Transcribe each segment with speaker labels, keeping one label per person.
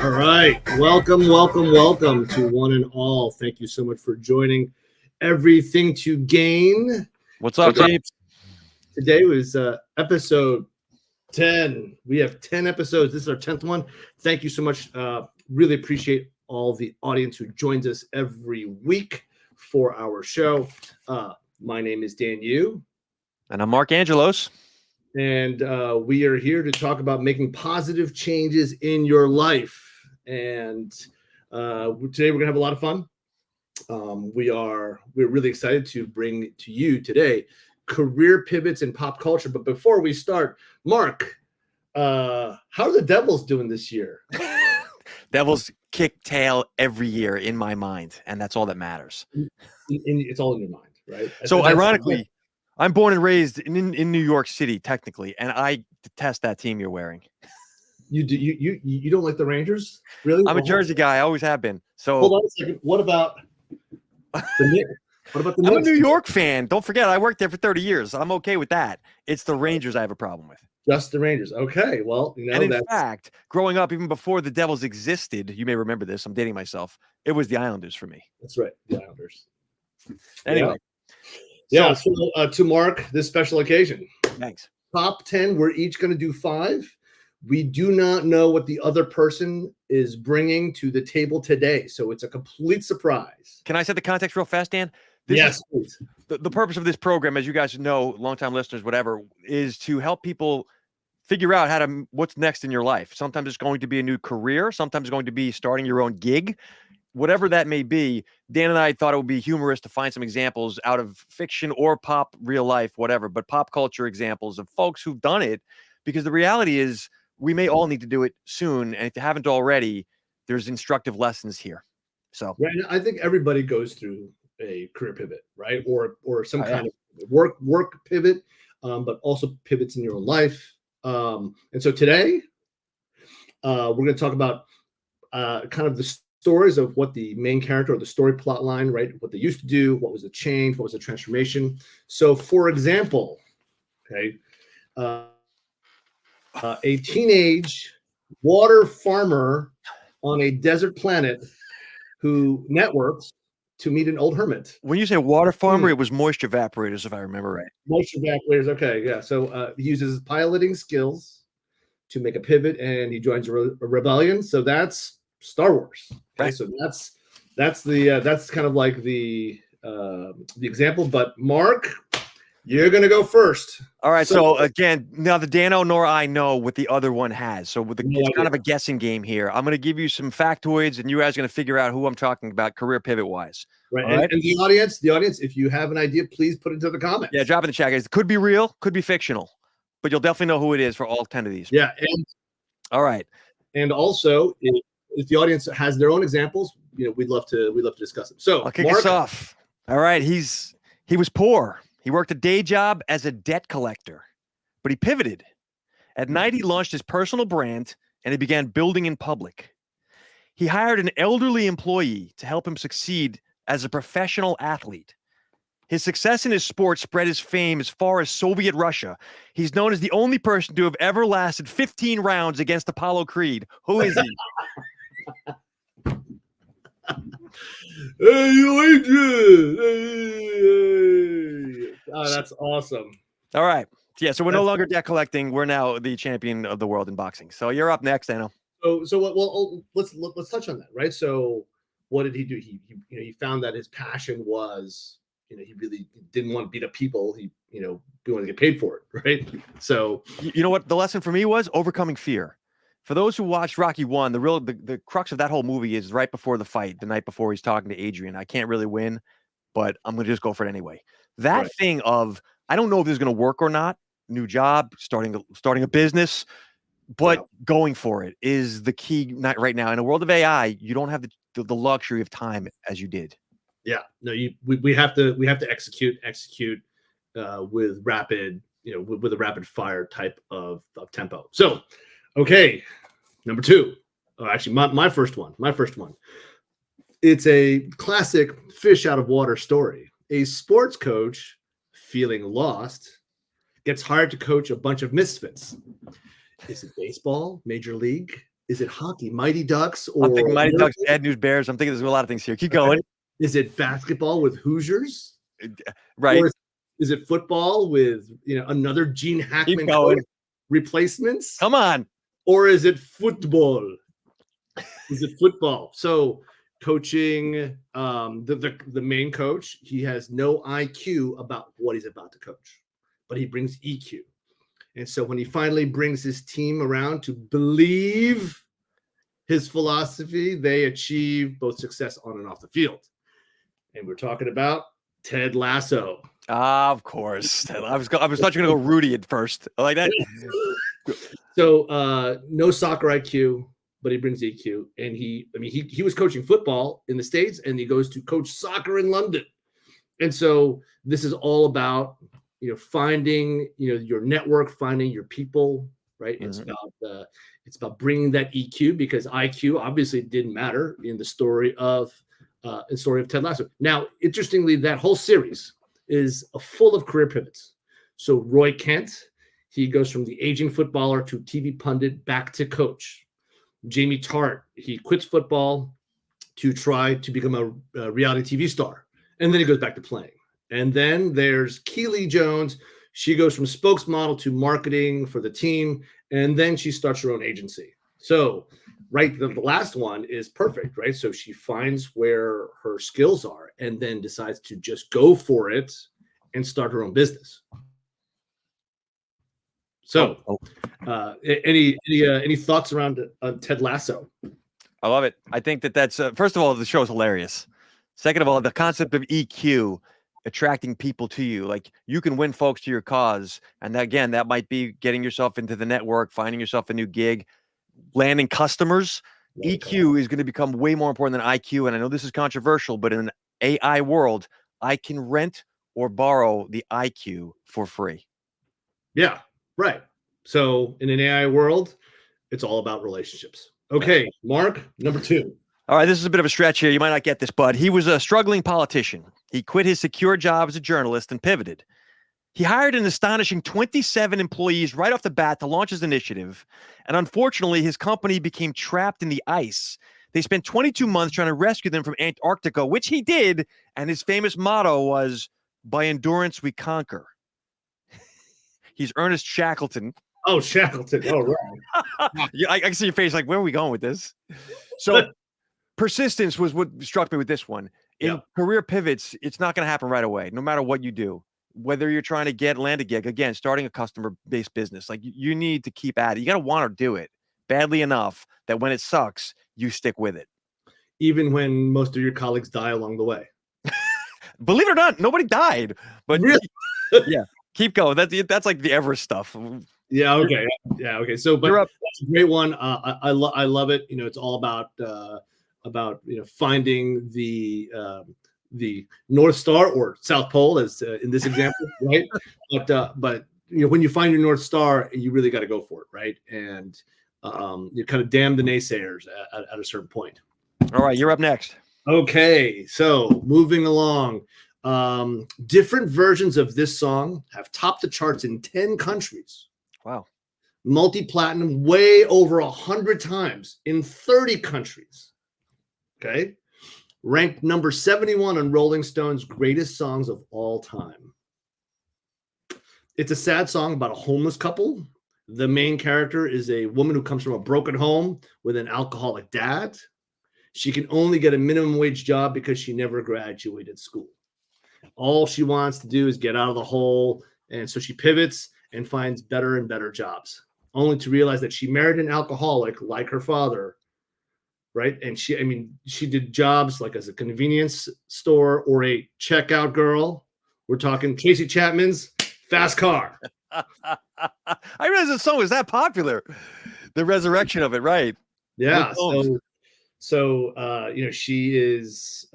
Speaker 1: All right. Welcome to one and all. Thank you so much for joining Everything to Gain.
Speaker 2: What's up, Jeeps?
Speaker 1: Today was episode 10. We have 10 episodes. This is our 10th one. Thank you so much. Really appreciate all the audience who joins us every week for our show. My name is Dan Yu.
Speaker 2: And I'm Mark Angelos.
Speaker 1: And we are here to talk about making positive changes in your life. And today we're gonna have a lot of fun. We're really excited to bring to you today career pivots in pop culture. But before we start, Mark, how are the Devils doing this year?
Speaker 2: Devils kick tail every year in my mind, and that's all that matters.
Speaker 1: It's all in your mind, right?
Speaker 2: So ironically, I'm born and raised in New York City, technically, and I detest that team you're wearing.
Speaker 1: You do you don't like the Rangers, really?
Speaker 2: I'm a Jersey guy. I always have been. So
Speaker 1: hold on a second. What about the Knicks? What about the
Speaker 2: I'm
Speaker 1: Knicks?
Speaker 2: a New York fan. Don't forget, I worked there for 30 years. I'm okay with that. It's the Rangers I have a problem with.
Speaker 1: Just the Rangers. Okay. Well,
Speaker 2: and in fact, growing up, even before the Devils existed, you may remember this. I'm dating myself. It was the Islanders for me.
Speaker 1: That's right. The Islanders.
Speaker 2: Anyway.
Speaker 1: Yeah. So to mark this special occasion.
Speaker 2: Thanks.
Speaker 1: Top 10. We're each going to do 5. We do not know what the other person is bringing to the table today. So it's a complete surprise.
Speaker 2: Can I set the context real fast, Dan?
Speaker 1: Yes, please.
Speaker 2: The purpose of this program, as you guys know, longtime listeners, whatever, is to help people figure out what's next in your life. Sometimes it's going to be a new career. Sometimes it's going to be starting your own gig. Whatever that may be, Dan and I thought it would be humorous to find some examples out of fiction or pop, real life, whatever, but pop culture examples of folks who've done it, because the reality is we may all need to do it soon. And if you haven't already, there's instructive lessons here. So
Speaker 1: right, I think everybody goes through a career pivot, right? Or some kind of work pivot, but also pivots in your own life. And so today, we're going to talk about kind of the stories of what the main character or the story plot line, right? What they used to do, what was the change, what was the transformation. So, for example, okay, a teenage water farmer on a desert planet who networks to meet an old hermit.
Speaker 2: When you say water farmer, it was moisture evaporators, if I remember right.
Speaker 1: Moisture evaporators, okay, yeah. So he uses his piloting skills to make a pivot, and he joins a rebellion. So that's Star Wars. Okay, right. So that's kind of like the example. But Mark, you're gonna go first.
Speaker 2: All right. So again, neither Dano nor I know what the other one has. So it's kind of a guessing game here. I'm going to give you some factoids, and you guys are going to figure out who I'm talking about career pivot wise.
Speaker 1: Right. And the audience, if you have an idea, please put it into the comments.
Speaker 2: Yeah, drop it in the chat, guys. It could be real, could be fictional, but you'll definitely know who it is for all 10 of these.
Speaker 1: Yeah.
Speaker 2: All right.
Speaker 1: And also, if the audience has their own examples, we'd love to discuss them. So
Speaker 2: I'll kick us off. All right. He was poor. He worked a day job as a debt collector, but he pivoted. At night, he launched his personal brand, and he began building in public. He hired an elderly employee to help him succeed as a professional athlete. His success in his sport spread his fame as far as Soviet Russia. He's known as the only person to have ever lasted 15 rounds against Apollo Creed. Who is he?
Speaker 1: Hey, Adrian! Hey. Oh, that's awesome.
Speaker 2: All right. Yeah, so we're no longer debt collecting. We're now the champion of the world in boxing. So you're up next, Dano.
Speaker 1: So let's touch on that, right? So what did he do? He found that his passion was, he really didn't want to beat up people. He wanted to get paid for it, right? So
Speaker 2: you know what the lesson for me was? Overcoming fear. For those who watched Rocky 1, the crux of that whole movie is right before the fight, the night before he's talking to Adrian. I can't really win, but I'm going to just go for it anyway. That thing of, I don't know if this is going to work or not, new job, starting a business, but going for it is the key right now. In a world of AI, you don't have the luxury of time as you did.
Speaker 1: Yeah, no, we have to execute with rapid, with a rapid fire type of tempo. So, okay, number 2. Oh, actually, my first one. It's a classic fish out of water story. A sports coach feeling lost gets hired to coach a bunch of misfits. Is it baseball, major league, Is it hockey, Mighty Ducks,
Speaker 2: I'm
Speaker 1: or
Speaker 2: thinking Mighty Ducks, Bad News Bears. I'm thinking there's a lot of things here. Keep going.
Speaker 1: is it basketball with Hoosiers?
Speaker 2: Right.
Speaker 1: Or is it football with another Gene Hackman
Speaker 2: going.
Speaker 1: replacements?
Speaker 2: Come on.
Speaker 1: Or is it football? Is it football? So coaching, the main coach, he has no IQ about what he's about to coach, but he brings EQ. And so when he finally brings his team around to believe his philosophy, they achieve both success on and off the field. And we're talking about Ted Lasso.
Speaker 2: Of course. I was thought you were going to go Rudy at first. I like that.
Speaker 1: So no soccer IQ, but he brings EQ. And he was coaching football in the States, and he goes to coach soccer in London. And so this is all about finding your network, finding your people, right? Mm-hmm. It's about bringing that EQ, because IQ obviously didn't matter in the story of Ted Lasso. Now, interestingly, that whole series is full of career pivots. So Roy Kent, he goes from the aging footballer to TV pundit back to coach. Jamie Tart, he quits football to try to become a reality TV star, and then he goes back to playing. And then there's Keely Jones. She goes from spokesmodel to marketing for the team, and then she starts her own agency. So, right, the last one is perfect, right? So she finds where her skills are and then decides to just go for it and start her own business. So, any thoughts around Ted Lasso?
Speaker 2: I love it. I think that's first of all, the show is hilarious. Second of all, the concept of EQ, attracting people to you. Like, you can win folks to your cause. And again, that might be getting yourself into the network, finding yourself a new gig, landing customers. EQ is going to become way more important than IQ. And I know this is controversial, but in an AI world, I can rent or borrow the IQ for free.
Speaker 1: Yeah, right. So in an AI world, it's all about relationships. Okay, Mark, number 2.
Speaker 2: All right, this is a bit of a stretch here. You might not get this, bud. He was a struggling politician. He quit his secure job as a journalist and pivoted. He hired an astonishing 27 employees right off the bat to launch his initiative. And unfortunately, his company became trapped in the ice. They spent 22 months trying to rescue them from Antarctica, which he did. And his famous motto was, "By endurance, we conquer." He's Ernest Shackleton.
Speaker 1: Oh, Shackleton. Oh, right.
Speaker 2: Yeah, I can see your face like, where are we going with this? So persistence was what struck me with this one. In career pivots, it's not going to happen right away, no matter what you do. Whether you're trying to land a gig, again, starting a customer-based business, like, you need to keep at it. You got to want to do it badly enough that when it sucks, you stick with it.
Speaker 1: Even when most of your colleagues die along the way.
Speaker 2: Believe it or not, nobody died. But
Speaker 1: really?
Speaker 2: Yeah, keep going. That's like the Everest stuff.
Speaker 1: Yeah. Okay. Yeah. Okay. So, but that's a great one. I love it. It's all about finding the North Star or South Pole, as in this example, right? But when you find your North Star, you really got to go for it, right? And you kind of damn the naysayers at a certain point.
Speaker 2: All right, you're up next.
Speaker 1: Okay, so moving along. Different versions of this song have topped the charts in 10 countries.
Speaker 2: Wow.
Speaker 1: Multi-platinum way over 100 times in 30 countries. Okay. Ranked number 71 on Rolling Stone's greatest songs of all time. It's a sad song about a homeless couple. The main character is a woman who comes from a broken home with an alcoholic dad. She can only get a minimum wage job because she never graduated school. All she wants to do is get out of the hole. And so she pivots and finds better and better jobs, only to realize that she married an alcoholic like her father, right? And she did jobs like as a convenience store or a checkout girl. We're talking Tracy Chapman's Fast Car.
Speaker 2: I realized the song was that popular. The resurrection of it, right?
Speaker 1: Yeah. So she is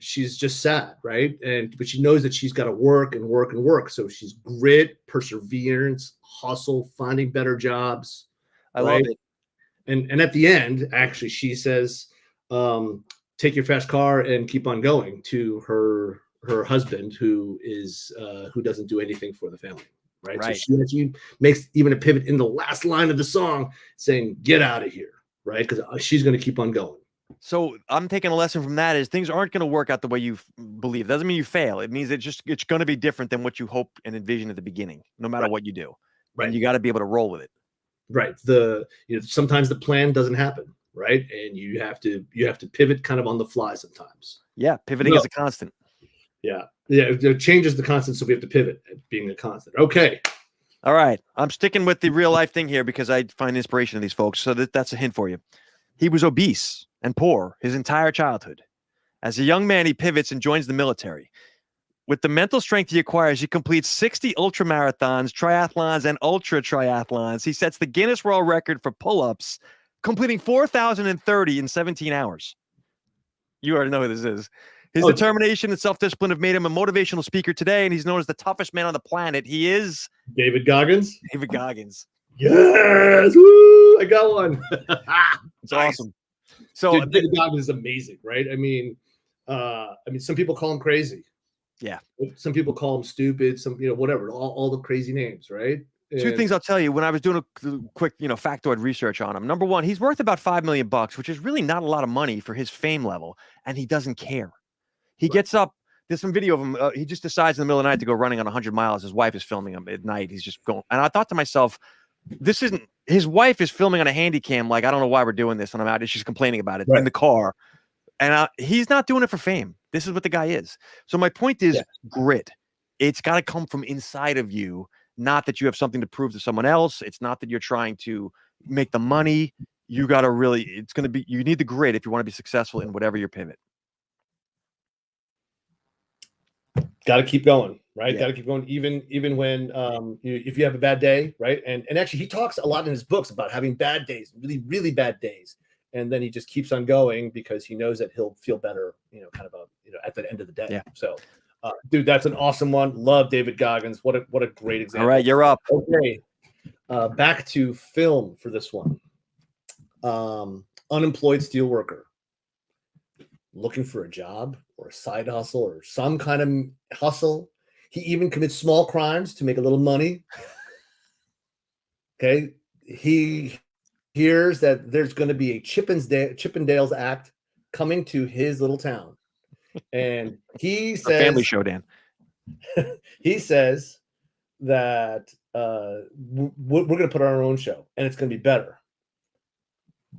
Speaker 1: she's just sad, right? But she knows that she's got to work and work and work. So she's grit, perseverance, hustle, finding better jobs.
Speaker 2: I love it.
Speaker 1: And at the end, actually, she says, take your fast car and keep on going, to her husband, who doesn't do anything for the family. Right. So she makes even a pivot in the last line of the song saying, get out of here. right? Because she's going to keep on going.
Speaker 2: So I'm taking a lesson from that is things aren't going to work out the way you believe. Doesn't mean you fail. It means it's going to be different than what you hope and envision at the beginning, no matter what you do. And you got to be able to roll with it.
Speaker 1: Right. Sometimes the plan doesn't happen, right? And you have to pivot kind of on the fly sometimes.
Speaker 2: Yeah, pivoting is a constant.
Speaker 1: Yeah. Change is the constant, so we have to pivot at being a constant. Okay.
Speaker 2: All right. I'm sticking with the real life thing here because I find inspiration in these folks. So that's a hint for you. He was obese and poor his entire childhood. As a young man, he pivots and joins the military. With the mental strength he acquires, he completes 60 ultra marathons, triathlons, and ultra triathlons. He sets the Guinness World Record for pull-ups, completing 4,030 in 17 hours. You already know who this is. His determination and self-discipline have made him a motivational speaker today, and he's known as the toughest man on the planet. He is
Speaker 1: David Goggins.
Speaker 2: David Goggins.
Speaker 1: Yes, woo! I got one.
Speaker 2: It's awesome. So
Speaker 1: David Goggins is amazing, right? I mean, some people call him crazy.
Speaker 2: Yeah.
Speaker 1: Some people call him stupid. Some, whatever, all the crazy names, right?
Speaker 2: Two things I'll tell you when I was doing a quick, factoid research on him. Number one, he's worth about $5 million, which is really not a lot of money for his fame level, and he doesn't care. He gets up. There's some video of him. He just decides in the middle of the night to go running on 100 miles. His wife is filming him at night. He's just going. And I thought to myself, this isn't his wife is filming on a handy cam. Like, I don't know why we're doing this. And I'm out. And she's complaining about it in the car. And he's not doing it for fame. This is what the guy is. So my point is grit. It's got to come from inside of you. Not that you have something to prove to someone else. It's not that you're trying to make the money. You got to really, you need the grit if you want to be successful in whatever your pivot.
Speaker 1: Got to keep going, right? Got to keep going, even when if you have a bad day, right? And actually, he talks a lot in his books about having bad days, really, really bad days, and then he just keeps on going because he knows that he'll feel better, at the end of the day.
Speaker 2: Yeah.
Speaker 1: So, dude, that's an awesome one. Love David Goggins. What a great example.
Speaker 2: All right, you're up.
Speaker 1: Okay, back to film for this one. Unemployed steelworker. Looking for a job or a side hustle or some kind of hustle. He even commits small crimes to make a little money. Okay. He hears that there's going to be a Chippendales Act coming to his little town. And he says,
Speaker 2: a family show, Dan.
Speaker 1: He says that we're going to put on our own show and it's going to be better.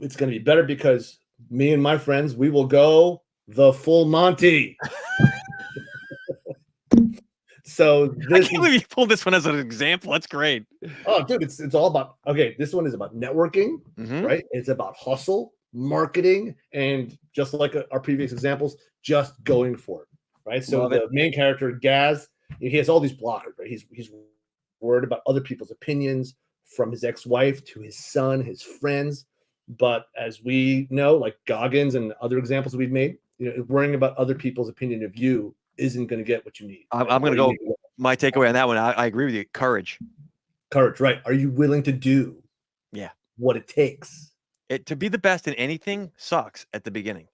Speaker 1: It's going to be better because me and my friends, we will go the full Monty. So
Speaker 2: I can't believe you pulled this one as an example. That's great.
Speaker 1: Oh, dude, it's all about, this one is about networking, right? It's about hustle, marketing, and just like our previous examples, just going for it, right? So the main character, Gaz, he has all these blockers, right? He's worried about other people's opinions, from his ex-wife to his son, his friends. But as we know, like Goggins and other examples we've made, worrying about other people's opinion of you isn't going to get what you need.
Speaker 2: I'm going to go. My takeaway on that one, I agree with you. Courage,
Speaker 1: right? Are you willing to do what it takes?
Speaker 2: To be the best in anything sucks at the beginning.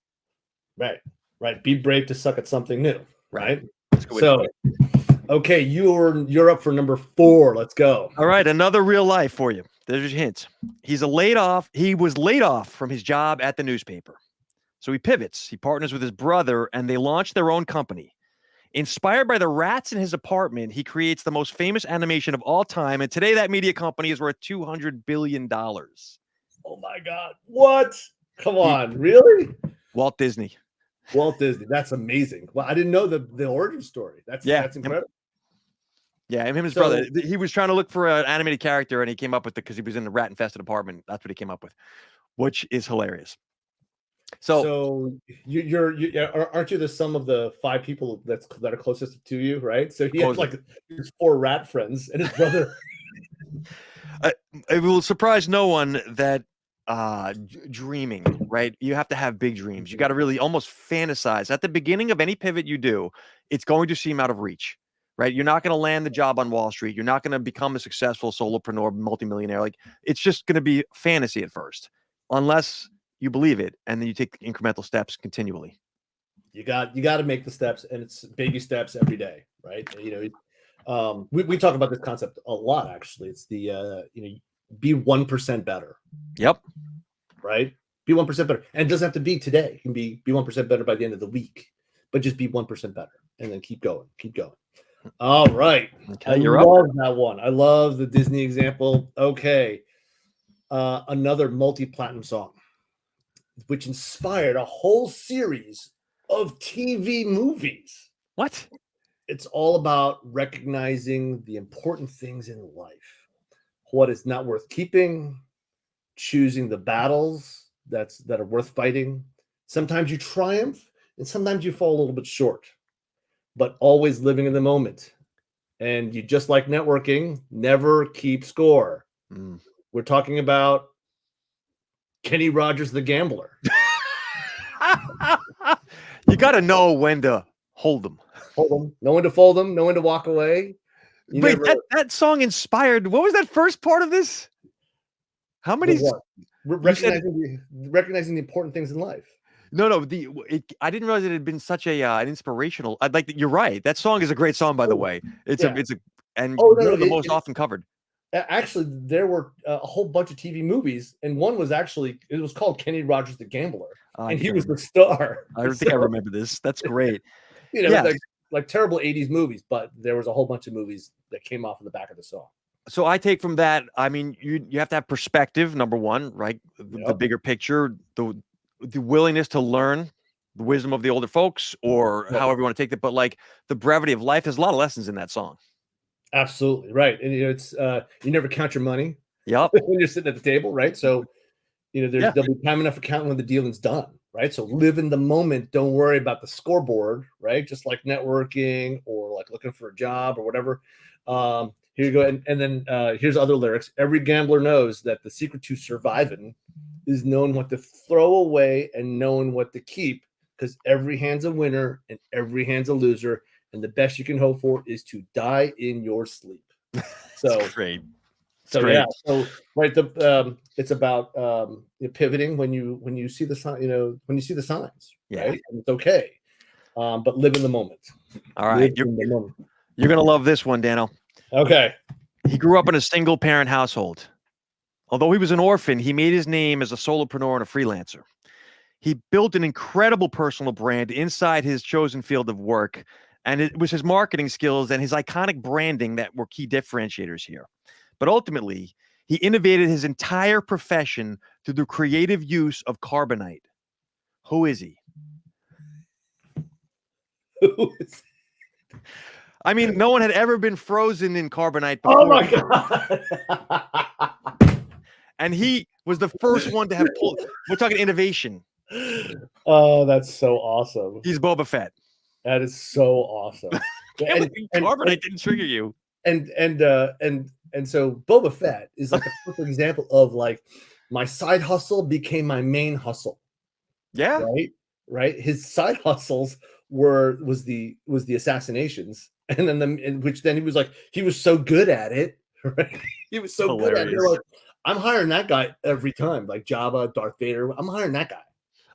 Speaker 1: Right. Be brave to suck at something new. Right.
Speaker 2: So,
Speaker 1: okay, you're up for number 4. Let's go.
Speaker 2: All right, another real life for you. There's your hints. He was laid off from his job at the newspaper. So he pivots. He partners with his brother, and they launch their own company. Inspired by the rats in his apartment, he creates the most famous animation of all time. And today that media company is worth $200 billion.
Speaker 1: Oh my God. What? Come on. Really?
Speaker 2: Walt Disney.
Speaker 1: That's amazing. Well, I didn't know the origin story. That's incredible.
Speaker 2: Yeah, him and his brother. He was trying to look for an animated character, and he came up with it because he was in the rat-infested apartment. That's what he came up with, which is hilarious. So
Speaker 1: aren't you the sum of the 5 people that are closest to you, right? So he had like his 4 rat friends and his brother.
Speaker 2: It will surprise no one that dreaming, right? You have to have big dreams. You got to really almost fantasize. At the beginning of any pivot you do, it's going to seem out of reach, right? You're not going to land the job on Wall Street. You're not going to become a successful solopreneur, multimillionaire. Like, it's just going to be fantasy at first, unless you believe it, and then you take incremental steps continually.
Speaker 1: You got to make the steps, and it's baby steps every day, right? We talk about this concept a lot, actually. It's the be 1% better.
Speaker 2: Yep.
Speaker 1: Right. Be 1% better. And it doesn't have to be today. It can be 1% better by the end of the week, but just be 1% better and then keep going. Keep going. All right.
Speaker 2: Okay,
Speaker 1: I
Speaker 2: you're up.
Speaker 1: love that one. I love the Disney example. Okay. Another multi-platinum song, which inspired a whole series of TV movies.
Speaker 2: What?
Speaker 1: It's all about recognizing the important things in life. What is not worth keeping, choosing the battles that are worth fighting. Sometimes you triumph and sometimes you fall a little bit short, but always living in the moment. And you just like networking, never keep score.
Speaker 2: Mm.
Speaker 1: We're talking about Kenny Rogers, the gambler.
Speaker 2: You got to know when to hold them.
Speaker 1: Hold them, know when to fold them, know when to walk away. You
Speaker 2: Wait,
Speaker 1: never
Speaker 2: that song inspired. What was that first part of this? How many?
Speaker 1: what?
Speaker 2: You said
Speaker 1: Recognizing the important things in life.
Speaker 2: no. I didn't realize it had been such an inspirational. I'd like that. You're right. That song is a great song, by the way. It's
Speaker 1: yeah.
Speaker 2: and
Speaker 1: Oh,
Speaker 2: one of the most often covered.
Speaker 1: Actually, there were a whole bunch of TV movies, and one was it was called Kenny Rogers, the Gambler, and he was the star.
Speaker 2: I think I remember this. That's great.
Speaker 1: Yeah. Like terrible 80s movies, but there was a whole bunch of movies that came off in the back of the song.
Speaker 2: So I take from that, I mean, you have to have perspective, number one, right? The bigger picture, the willingness to learn the wisdom of the older folks, or however you want to take it. But like the brevity of life, there's a lot of lessons in that song.
Speaker 1: Absolutely right, and it's you never count your money.
Speaker 2: Yep.
Speaker 1: When you're sitting at the table, right? So there'll be time enough for counting when the dealing's done, right? So live in the moment. Don't worry about the scoreboard, right? Just like networking or like looking for a job or whatever. Here you go, and then here's other lyrics. Every gambler knows that the secret to surviving is knowing what to throw away and knowing what to keep, because every hand's a winner and every hand's a loser. And the best you can hope for is to die in your sleep. So
Speaker 2: great.
Speaker 1: So
Speaker 2: great.
Speaker 1: yeah, so right, it's about pivoting when you see the sign, when you see the signs, right? And it's okay, but live in the moment.
Speaker 2: All right, you're gonna love this one, Dano.
Speaker 1: Okay.
Speaker 2: He grew up in a single parent household. Although he was an orphan, he made his name as a solopreneur and a freelancer. He built an incredible personal brand inside his chosen field of work. And it was his marketing skills and his iconic branding that were key differentiators here. But ultimately, he innovated his entire profession through the creative use of carbonite. Who is he? I mean, no one had ever been frozen in carbonite before.
Speaker 1: Oh my God.
Speaker 2: And he was the first one to have pulled. We're talking innovation.
Speaker 1: Oh, that's so awesome.
Speaker 2: He's Boba Fett.
Speaker 1: That is so awesome.
Speaker 2: and carbonite didn't trigger you.
Speaker 1: And so Boba Fett is like a perfect example of like my side hustle became my main hustle.
Speaker 2: Yeah.
Speaker 1: Right. His side hustles was the assassinations, and then which then he was so good at it, right? He was so good at it. Like, I'm hiring that guy every time, like Jabba, Darth Vader. I'm hiring that guy.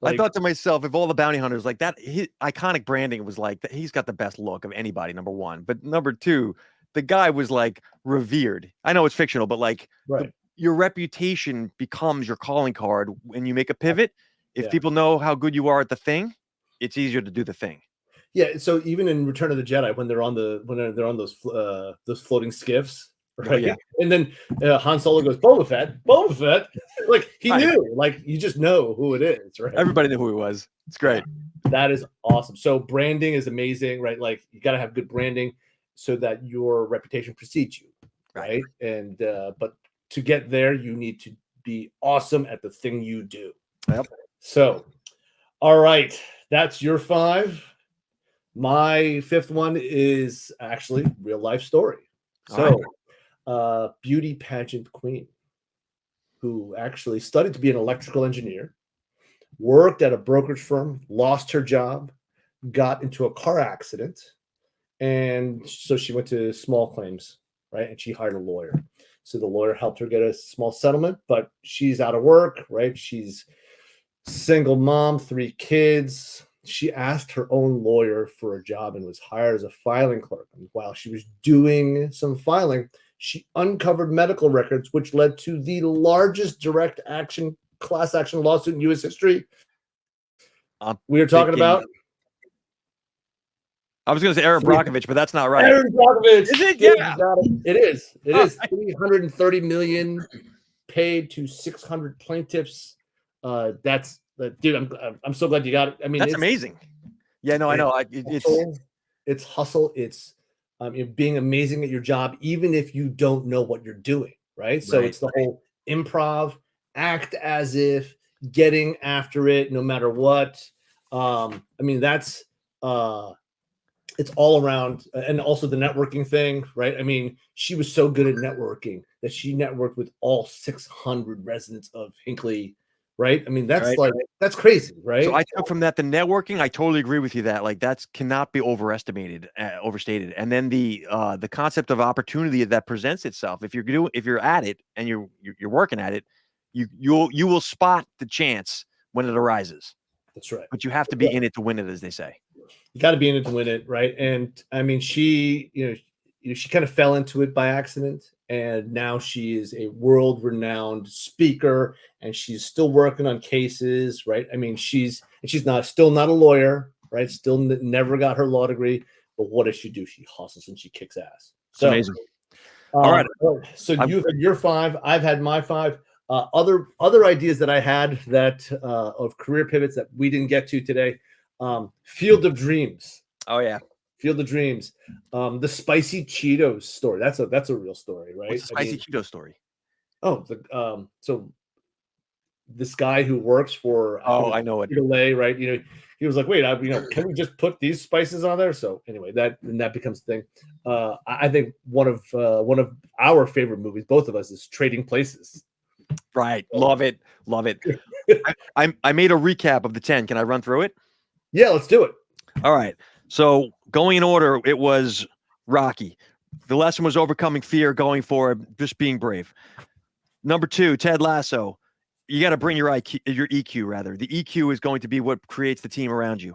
Speaker 2: I thought to myself, if all the bounty hunters like that, his iconic branding was like that, he's got the best look of anybody, number one. But number two, the guy was like revered. I know it's fictional, but like your reputation becomes your calling card when you make a pivot. If people know how good you are at the thing, it's easier to do the thing.
Speaker 1: Yeah. So even in Return of the Jedi, when they're on those floating skiffs. Right.
Speaker 2: Oh, yeah.
Speaker 1: And then Han Solo goes, Boba Fett. Like he knew, like you just know who it is, right?
Speaker 2: Everybody knew who he was. It's great.
Speaker 1: That is awesome. So branding is amazing, right? Like you got to have good branding so that your reputation precedes you, right? And but to get there, you need to be awesome at the thing you do.
Speaker 2: Yep.
Speaker 1: So, all right, that's your 5. My 5th one is actually real life story. So. Beauty pageant queen who actually studied to be an electrical engineer, worked at a brokerage firm, lost her job, got into a car accident, and so she went to small claims, right? And she hired a lawyer. So the lawyer helped her get a small settlement, but she's out of work, right? She's single mom, 3 kids. She asked her own lawyer for a job and was hired as a filing clerk. And while she was doing some filing, she uncovered medical records, which led to the largest direct action class action lawsuit in U.S. history
Speaker 2: I'm
Speaker 1: we were talking
Speaker 2: thinking-
Speaker 1: about?
Speaker 2: I was going to say Aaron Brockovich, but that's not right.
Speaker 1: Aaron Brockovich.
Speaker 2: Is it?
Speaker 1: Dude,
Speaker 2: Yeah.
Speaker 1: you got it. It is. It
Speaker 2: All
Speaker 1: is. 330 million paid to 600 plaintiffs. That's dude. I'm so glad you got it. I mean,
Speaker 2: That's
Speaker 1: it's
Speaker 2: amazing. Yeah, no, I know.
Speaker 1: It's hustle. It's being amazing at your job, even if you don't know what you're doing. Right. So it's the whole improv, act as if, getting after it, no matter what. I mean, that's it's all around, and also the networking thing, right? I mean, she was so good at networking that she networked with all 600 residents of Hinckley, right? I mean, that's that's crazy, right?
Speaker 2: So I took from that the networking. I totally agree with you that like that's cannot be overstated. And then the concept of opportunity that presents itself. If you're at it and you're working at it, you will spot the chance when it arises.
Speaker 1: That's right.
Speaker 2: But you have to be in it to win it, as they say.
Speaker 1: You got to be in it to win it, right? And I mean, she she kind of fell into it by accident, and now she is a world-renowned speaker, and she's still working on cases, right? I mean, she's still not a lawyer, right? Still never got her law degree, but what does she do? She hustles and she kicks ass.
Speaker 2: So amazing.
Speaker 1: All right. So you've had your 5. I've had my 5. Other ideas that I had that of career pivots that we didn't get to today. Field of Dreams.
Speaker 2: Oh yeah.
Speaker 1: Field of Dreams. The spicy Cheetos story. That's a real story, right?
Speaker 2: What's the spicy Cheetos story?
Speaker 1: Oh, so this guy who works for
Speaker 2: I know it.
Speaker 1: Frito-Lay, right? He was like, wait, can we just put these spices on there? So anyway, that becomes the thing. I think one of our favorite movies, both of us, is Trading Places.
Speaker 2: Right. Love it. I made a recap of the 10. Can I run through it?
Speaker 1: Yeah, let's do it.
Speaker 2: All right. So going in order, it was Rocky. The lesson was overcoming fear, going for it, just being brave. Number 2, Ted Lasso. You got to bring your EQ rather. The EQ is going to be what creates the team around you.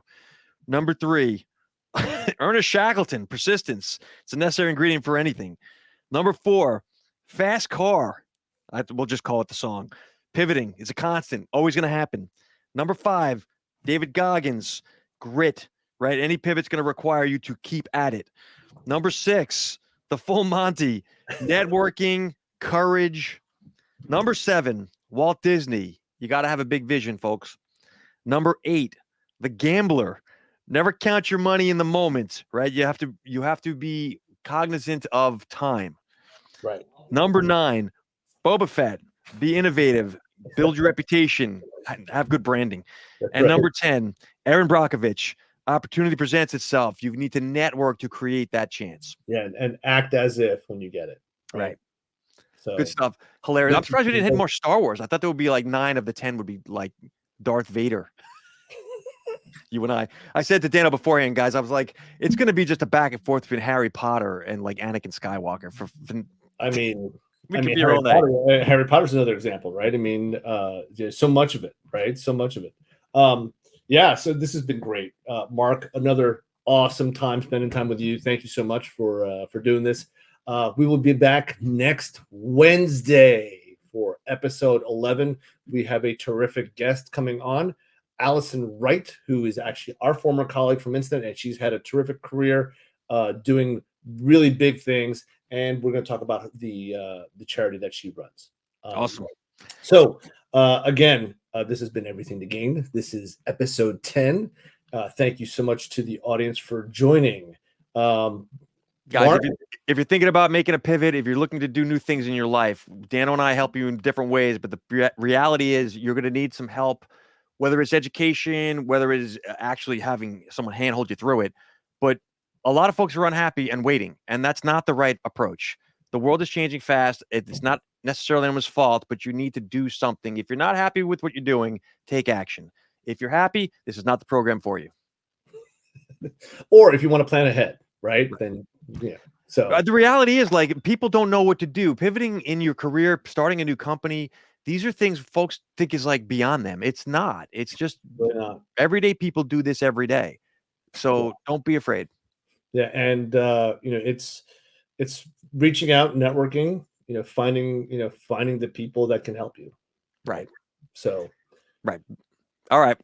Speaker 2: Number 3, Ernest Shackleton, persistence. It's a necessary ingredient for anything. Number 4, fast car. We'll just call it the song. Pivoting is a constant, always going to happen. Number 5, David Goggins, grit, right? Any pivot's going to require you to keep at it. Number 6, the full Monty, networking, courage. Number 7, Walt Disney. You got to have a big vision, folks. Number 8, the gambler. Never count your money in the moment, right? You have to be cognizant of time.
Speaker 1: Right.
Speaker 2: Number 9, Boba Fett. Be innovative, build your reputation, have good branding. And number 10, Aaron Brockovich. Opportunity presents itself. You need to network to create that chance.
Speaker 1: Yeah, and act as if when you get it.
Speaker 2: Right.
Speaker 1: So
Speaker 2: good stuff. Hilarious. I'm surprised we didn't hit more Star Wars. I thought there would be like 9 of the 10 would be like Darth Vader. You and I said to Dano beforehand, guys, I was like, it's going to be just a back and forth between Harry Potter and like Anakin Skywalker.
Speaker 1: Harry Potter's another example, right? I mean, so much of it, right? So much of it. Yeah, so this has been great. Mark, another awesome time spending time with you. Thank you so much for doing this. We will be back next Wednesday for episode 11. We have a terrific guest coming on, Allison Wright, who is actually our former colleague from Instant, and she's had a terrific career doing really big things. And we're going to talk about the charity that she runs.
Speaker 2: Awesome.
Speaker 1: So again, this has been Everything to Gain. This is episode 10. Thank you so much to the audience for joining.
Speaker 2: Guys, if you're thinking about making a pivot, if you're looking to do new things in your life, Dano and I help you in different ways. But the reality is you're going to need some help, whether it's education, whether it is actually having someone handhold you through it. But a lot of folks are unhappy and waiting, and that's not the right approach. The world is changing fast. It's not necessarily anyone's fault, but you need to do something. If you're not happy with what you're doing, take action. If you're happy, this is not the program for you.
Speaker 1: Or if you want to plan ahead, right? Then, yeah. So
Speaker 2: the reality is, like, people don't know what to do. Pivoting in your career, starting a new company, these are things folks think is like beyond them. It's not. It's just everyday people do this every day. So don't be afraid.
Speaker 1: Yeah, and it's reaching out, networking, finding the people that can help you.
Speaker 2: Right.
Speaker 1: So,
Speaker 2: right. All right.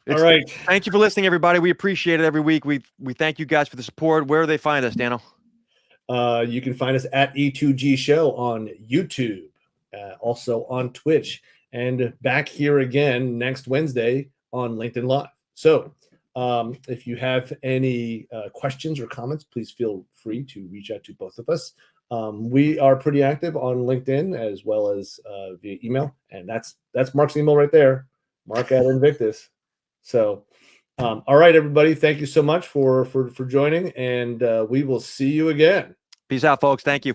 Speaker 1: all right.
Speaker 2: Thank you for listening, everybody. We appreciate it every week. We thank you guys for the support. Where do they find us, Dano?
Speaker 1: You can find us at E2G Show on YouTube, also on Twitch, and back here again next Wednesday on LinkedIn Live. So if you have any questions or comments, please feel free to reach out to both of us. We are pretty active on LinkedIn as well as via email, and that's Mark's email right there, Mark@Invictus. So, all right, everybody, thank you so much for joining, and we will see you again.
Speaker 2: Peace out, folks. Thank you.